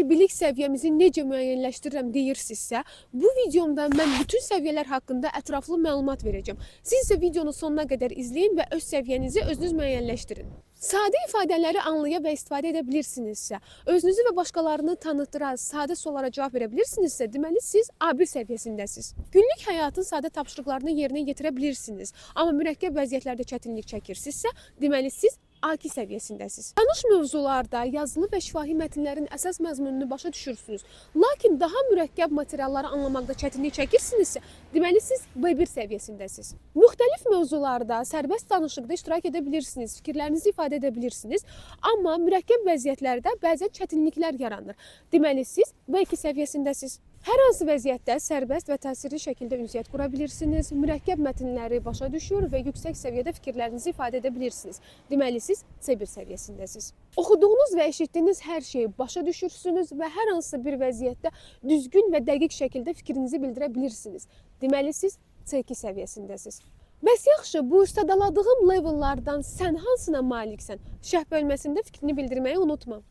bilik səviyyəmizi necə müəyyənləşdirirəm deyirsinizsə, bu videomda mən bütün səviyyələr haqqında ətraflı məlumat verəcəm. Siz isə videonun sonuna qədər izləyin və öz səviyyənizi özünüz müəyyənləşdirin. Sadə ifadələri anlaya və istifadə edə bilirsinizsə, özünüzü və başqalarını tanıtıra, sadə suallara cavab verə bilirsinizsə, deməli siz A1 səviyyəsindəsiniz. Günlük həyatın sadə tapşırıqlarını yerinə yetirə bilirsiniz, amma mürəkkəb vəziyyətlərdə çətinlik çəkirsinizsə, deməli siz A2 səviyyəsindəsiniz. Tanış mövzularda yazılı və şifahi mətnlərin əsas məzmununu başa düşürsünüz. Lakin daha mürəkkəb materialları anlamaqda çətinlik çəkirsinizsə, deməli siz B1 səviyyəsindəsiniz. Müxtəlif mövzularda sərbəst danışıqda iştirak edə bilirsiniz, fikirlərinizi ifadə edə bilirsiniz, amma mürəkkəb vəziyyətlərdə bəzən çətinliklər yaranır. Deməli siz B2 səviyyəsindəsiniz. Hər hansı vəziyyətdə sərbəst və təsirli şəkildə ünsiyyət qura bilirsiniz, mürəkkəb mətnləri başa düşür və yüksək səviyyədə fikirlərinizi ifadə edə bilirsiniz. Deməli siz C1 səviyyəsindəsiniz. Oxuduğunuz və eşitdiyiniz hər şeyi başa düşürsünüz və hər hansı bir vəziyyətdə düzgün və dəqiq şəkildə fikrinizi bildirə bilirsiniz. Deməli siz C2 səviyyəsindəsiz. Bəs yaxşı, bu sadaladığım levellardan sən hansına maliksən? Şərh bölməsində fikrini bildirməyi unutma.